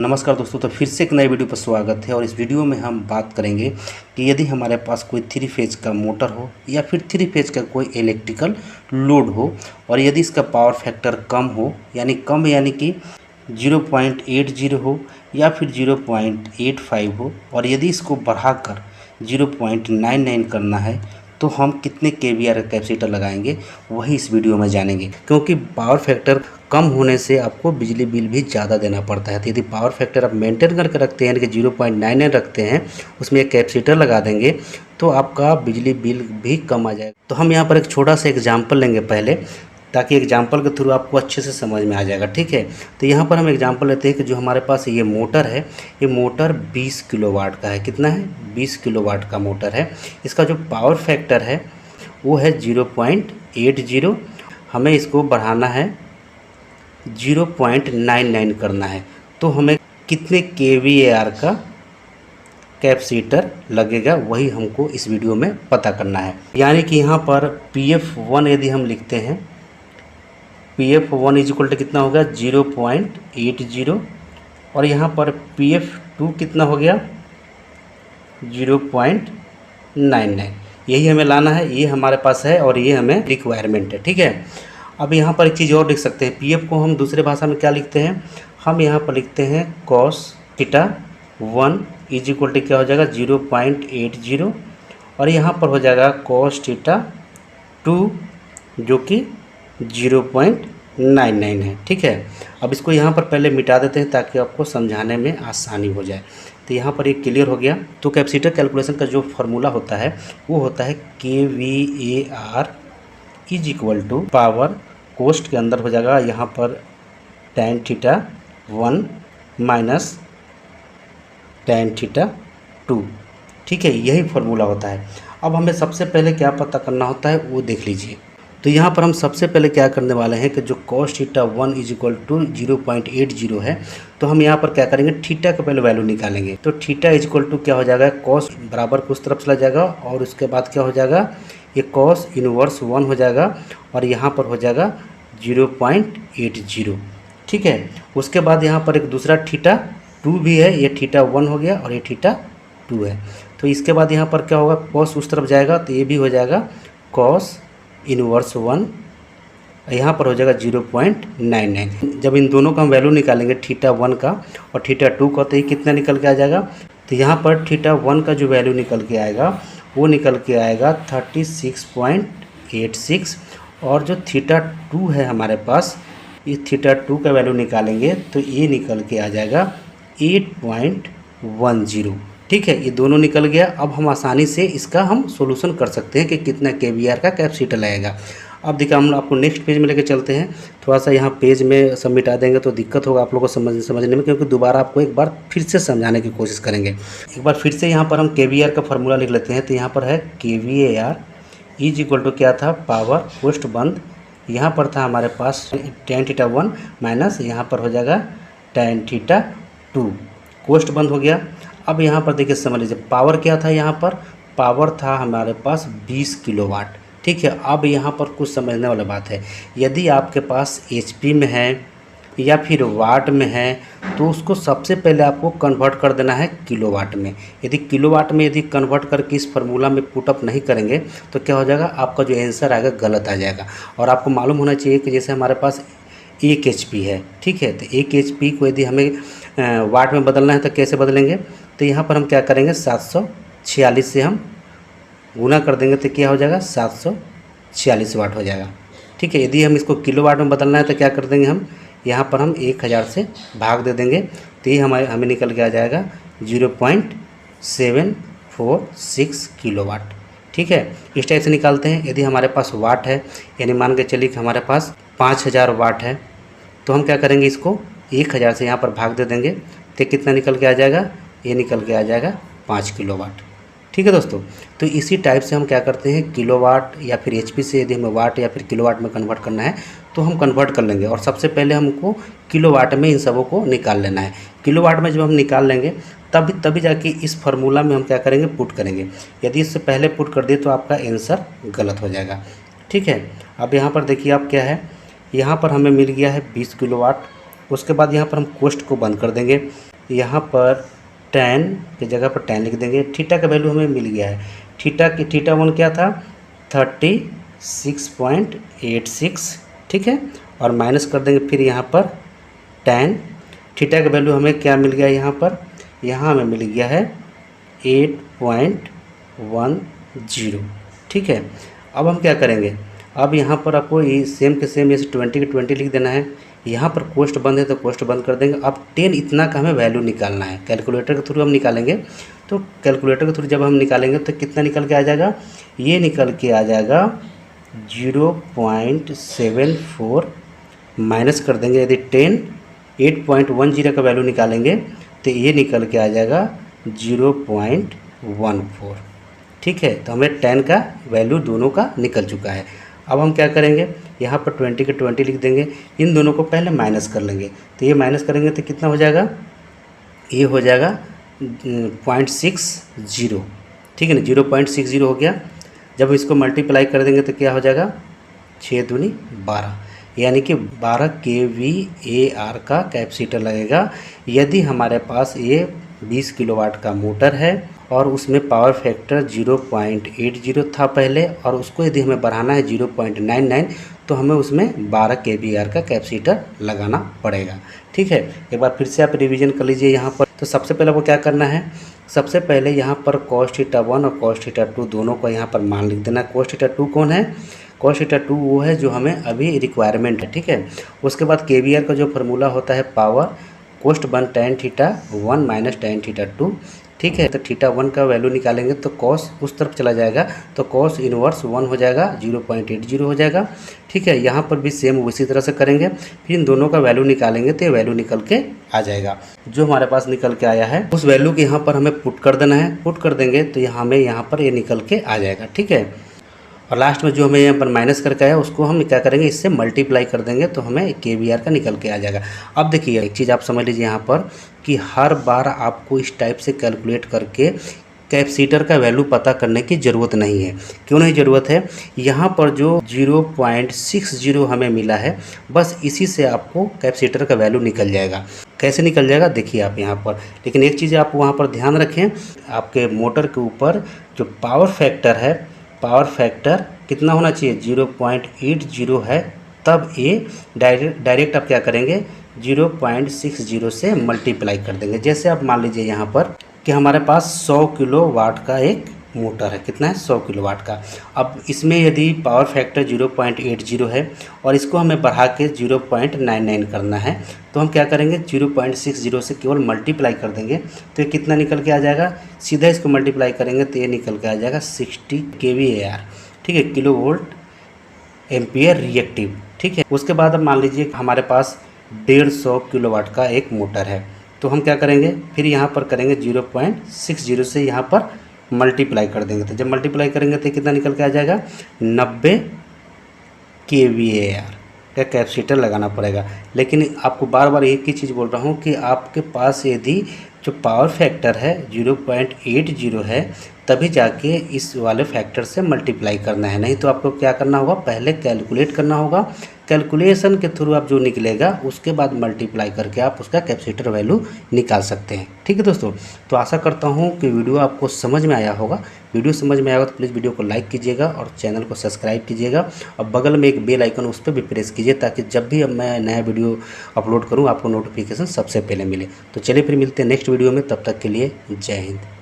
नमस्कार दोस्तों, तो फिर से एक नए वीडियो पर स्वागत है। और इस वीडियो में हम बात करेंगे कि यदि हमारे पास कोई थ्री फेज का मोटर हो या फिर थ्री फेज का कोई इलेक्ट्रिकल लोड हो और यदि इसका पावर फैक्टर कम हो, यानी कि 0.80 हो या फिर 0.85 हो, और यदि इसको बढ़ाकर 0.99 करना है तो हम कितने केवीआर का कैपेसिटर लगाएंगे वही इस वीडियो में जानेंगे। क्योंकि पावर फैक्टर कम होने से आपको बिजली बिल भी ज़्यादा देना पड़ता है। तो यदि पावर फैक्टर आप मेंटेन करके रखते हैं, यानी कि 0.99 रखते हैं, उसमें एक कैपेसिटर लगा देंगे तो आपका बिजली बिल भी कम आ जाएगा। तो हम यहाँ पर एक छोटा सा एग्जाम्पल लेंगे पहले, ताकि एग्जाम्पल के थ्रू आपको अच्छे से समझ में आ जाएगा। ठीक है, तो यहाँ पर हम एग्जाम्पल लेते हैं कि जो हमारे पास ये मोटर है, ये मोटर 20 किलोवाट का है। कितना है? 20 किलोवाट का मोटर है। इसका जो पावर फैक्टर है वो है 0.80। हमें इसको बढ़ाना है 0.99 करना है। तो हमें कितने केवीएआर का कैपेसिटर लगेगा वही हमको इस वीडियो में पता करना है। यानी कि यहाँ पर PF1 यदि हम लिखते हैं, PF1 इज इक्वल टू कितना होगा? 0.80। और यहाँ पर PF2 कितना हो गया? 0.99। यही हमें लाना है, ये हमारे पास है और ये हमें रिक्वायरमेंट है। ठीक है, अब यहाँ पर एक चीज़ और लिख सकते हैं। PF को हम दूसरे भाषा में क्या लिखते हैं? हम यहाँ पर लिखते हैं cos theta 1 is equal to क्या हो जाएगा? 0.80। और यहाँ पर हो जाएगा cos थीटा 2 जो कि 0.99 है। ठीक है, अब इसको यहाँ पर पहले मिटा देते हैं ताकि आपको समझाने में आसानी हो जाए। तो यहाँ पर ये क्लियर हो गया। तो कैपेसिटर कैलकुलेशन का जो फार्मूला होता है वो होता है KVAR is equal to power cost के अंदर हो जाएगा यहाँ पर tan theta 1 minus tan theta 2। ठीक है, यही फार्मूला होता है। अब हमें सबसे पहले क्या पता करना होता है वो देख लीजिए। तो यहाँ पर हम सबसे पहले क्या करने वाले हैं कि जो cos theta 1 is equal to 0.80 है, तो हम यहाँ पर क्या करेंगे? थीटा का पहले वैल्यू निकालेंगे। तो थीटा इज इक्वल टू क्या हो जाएगा? cos बराबर को उस तरफ चला जाएगा और उसके बाद क्या हो जाएगा? ये cos इनवर्स 1 हो जाएगा और यहाँ पर हो जाएगा 0.80। ठीक है, उसके बाद यहाँ पर एक दूसरा थीटा 2 भी है, ये थीटा 1 हो गया और ये थीटा 2 है। तो इसके बाद यहाँ पर क्या होगा? cos उस तरफ जाएगा तो ये भी हो जाएगा cos इनवर्स 1, यहाँ पर हो जाएगा 0.99। जब इन दोनों का हम वैल्यू निकालेंगे थीटा 1 का और थीटा 2 का, तो ये कितना निकल के आ जाएगा? तो यहाँ पर थीटा 1 का जो वैल्यू निकल के आएगा वो निकल के आएगा 36.86। और जो थीटा 2 है हमारे पास, इस थीटा 2 का वैल्यू निकालेंगे तो ये निकल के आ जाएगा 8.10। ठीक है, ये दोनों निकल गया। अब हम आसानी से इसका हम सोल्यूशन कर सकते हैं कि कितना केवीआर का कैपेसिटर लगेगा। अब देखिए, हम आपको नेक्स्ट पेज में लेके चलते हैं। थोड़ा सा यहाँ पेज में सब मिटा देंगे तो दिक्कत होगा आप लोगों को समझने में, क्योंकि दोबारा आपको एक बार फिर से समझाने की कोशिश करेंगे। एक बार फिर से यहाँ पर हम केवीआर का फार्मूला लिख लेते हैं। तो यहाँ पर है KVAR इज इक्वल टू क्या था? पावर कोस्ट बंद, यहाँ पर था हमारे पास tan थीटा 1 माइनस यहाँ पर हो जाएगा tan थीटा 2। कोस्ट बंद हो गया। अब यहाँ पर देखिए, समझ लीजिए पावर क्या था? यहाँ पर पावर था हमारे पास 20 किलोवाट। ठीक है, अब यहाँ पर कुछ समझने वाला बात है। यदि आपके पास HP में है या फिर वाट में है तो उसको सबसे पहले आपको कन्वर्ट कर देना है किलोवाट में। यदि किलोवाट में यदि कन्वर्ट करके इस फार्मूला में पुटअप नहीं करेंगे तो क्या हो जाएगा? आपका जो आंसर आएगा गलत आ जाएगा। और आपको मालूम होना चाहिए कि जैसे हमारे पास 1 HP है। ठीक है, तो 1 HP को यदि हमें वाट में बदलना है तो कैसे बदलेंगे? तो यहाँ पर हम क्या करेंगे? 746 से हम गुना कर देंगे तो क्या हो जाएगा? 746 वाट हो जाएगा। ठीक है, यदि हम इसको किलोवाट में बदलना है तो क्या कर देंगे? हम यहाँ पर हम 1000 से भाग दे देंगे तो ये हमें निकल के आ जाएगा 0.746 किलोवाट। ठीक है, इस टाइप से निकालते हैं। यदि हमारे पास वाट है, यानी मान के चलिए कि हमारे पास 5000 वाट है, तो हम क्या करेंगे? इसको 1000 से यहाँ पर भाग दे देंगे तो कितना निकल के आ जाएगा? ये निकल के आ जाएगा 5 किलोवाट। ठीक है दोस्तों, तो इसी टाइप से हम क्या करते हैं? किलोवाट या फिर HP से यदि हमें वाट या फिर किलोवाट में कन्वर्ट करना है तो हम कन्वर्ट कर लेंगे। और सबसे पहले हमको किलोवाट में इन सबों को निकाल लेना है। किलोवाट में जब हम निकाल लेंगे तभी जाके इस फार्मूला में हम क्या करेंगे? पुट करेंगे। यदि इससे पहले पुट कर दिए तो आपका आंसर गलत हो जाएगा। ठीक है, अब यहाँ पर देखिए आप क्या है, यहाँ पर हमें मिल गया है 20 किलोवाट। उसके बाद यहाँ पर हम कोस्ट को बंद कर देंगे। यहाँ पर tan की जगह पर tan लिख देंगे। थीटा का वैल्यू हमें मिल गया है। थीटा 1 क्या था 36.86, ठीक है, और माइनस कर देंगे फिर यहाँ पर tan। थीटा का वैल्यू हमें क्या मिल गया यहाँ हमें मिल गया है 8.10, ठीक है। अब हम क्या करेंगे, अब यहाँ पर आपको ये सेम के सेम जैसे 20 के 20 लिख देना है। यहाँ पर कोष्ट बंद है तो कोष्ट बंद कर देंगे। अब 10 इतना का हमें वैल्यू निकालना है, कैलकुलेटर के थ्रू हम निकालेंगे। तो कैलकुलेटर के थ्रू जब हम निकालेंगे तो कितना निकल के आ जाएगा, ये निकल के आ जाएगा 0.74, माइनस कर देंगे। यदि 8.10 का वैल्यू निकालेंगे तो ये निकल के आ जाएगा 0.14, ठीक है। तो हमें 10 का वैल्यू दोनों का निकल चुका है। अब हम क्या करेंगे, यहाँ पर 20 के 20 लिख देंगे। इन दोनों को पहले माइनस कर लेंगे। तो ये माइनस करेंगे तो कितना हो जाएगा, ये हो जाएगा 0.60, ठीक है ना, 0.60 हो गया। जब इसको मल्टीप्लाई कर देंगे तो क्या हो जाएगा 6 दूनी 12, यानी कि 12 kVAR का कैपेसिटर लगेगा। यदि हमारे पास ये 20 किलोवाट का मोटर है और उसमें पावर फैक्टर 0.80 था पहले, और उसको यदि हमें बढ़ाना है 0.99, तो हमें उसमें 12 kVAR का कैपेसिटर लगाना पड़ेगा, ठीक है। एक बार फिर से आप रिवीजन कर लीजिए यहाँ पर। तो सबसे पहले वो क्या करना है, सबसे पहले यहाँ पर cos θ 1 और cos θ 2 दोनों को यहाँ पर मान लिख देना। cos θ 2 कौन है, cos θ 2 वो है जो हमें अभी रिक्वायरमेंट है, ठीक है। उसके बाद kVAR का जो फार्मूला होता है पावर कोष्ट बन tan θ 1 माइनस tan θ 2, ठीक है। तो θ 1 का वैल्यू निकालेंगे तो cos उस तरफ चला जाएगा, तो cos इनवर्स 1 हो जाएगा, 0.80 हो जाएगा, ठीक है। यहाँ पर भी सेम उसी तरह से करेंगे। फिर इन दोनों का वैल्यू निकालेंगे तो ये वैल्यू निकल के आ जाएगा। जो हमारे पास निकल के आया है उस वैल्यू के यहाँ पर हमें पुट कर देना है। पुट कर देंगे तो हमें यहाँ पर ये निकल के आ जाएगा, ठीक है। और लास्ट में जो हमें यहाँ पर माइनस करके आया उसको हम क्या करेंगे, इससे मल्टीप्लाई कर देंगे तो हमें kVAR का निकल के आ जाएगा। अब देखिए एक चीज़ आप समझ लीजिए यहाँ पर कि हर बार आपको इस टाइप से कैलकुलेट करके कैपेसिटर का वैल्यू पता करने की ज़रूरत नहीं है। क्यों नहीं ज़रूरत है, यहाँ पर जो 0.60 हमें मिला है बस इसी से आपको कैपेसिटर का वैल्यू निकल जाएगा। कैसे निकल जाएगा देखिए आप यहाँ पर। लेकिन एक चीज़ आप वहाँ पर ध्यान रखें, आपके मोटर के ऊपर जो पावर फैक्टर है, पावर फैक्टर कितना होना चाहिए 0.80 है, तब ये डायरेक्ट आप क्या करेंगे 0.60 से मल्टीप्लाई कर देंगे। जैसे आप मान लीजिए यहाँ पर कि हमारे पास 100 किलोवाट का एक मोटर है, कितना है 100 किलोवाट का। अब इसमें यदि पावर फैक्टर 0.80 है और इसको हमें बढ़ा के 0.99 करना है, तो हम क्या करेंगे 0.60 से केवल मल्टीप्लाई कर देंगे तो ये कितना निकल के आ जाएगा, सीधा इसको मल्टीप्लाई करेंगे तो ये निकल के आ जाएगा 60 kVAR, ठीक है, किलो वोल्ट एम्पियर रिएक्टिव, ठीक है। उसके बाद अब मान लीजिए हमारे पास 150 किलोवाट का एक मोटर है, तो हम क्या करेंगे फिर यहाँ पर करेंगे 0.60 से यहाँ पर मल्टीप्लाई कर देंगे। तो जब मल्टीप्लाई करेंगे तो कितना निकल के आ जाएगा 90 kVAR का कैपेसिटर लगाना पड़ेगा। लेकिन आपको बार बार एक ही चीज़ बोल रहा हूँ कि आपके पास यदि जो पावर फैक्टर है 0.80 है तभी जाके इस वाले फैक्टर से मल्टीप्लाई करना है, नहीं तो आपको क्या करना होगा पहले कैलकुलेट करना होगा। कैलकुलेशन के थ्रू आप जो निकलेगा उसके बाद मल्टीप्लाई करके आप उसका कैपेसिटर वैल्यू निकाल सकते हैं, ठीक है दोस्तों। तो आशा करता हूँ कि वीडियो आपको समझ में आया होगा। वीडियो समझ में आया होगा तो प्लीज़ वीडियो को लाइक कीजिएगा और चैनल को सब्सक्राइब कीजिएगा और बगल में एक बेल आइकन उस पर भी प्रेस कीजिए ताकि जब भी मैं नया वीडियो अपलोड करूँ आपको नोटिफिकेशन सबसे पहले मिले। तो चलिए फिर मिलते हैं नेक्स्ट वीडियो में, तब तक के लिए जय हिंद।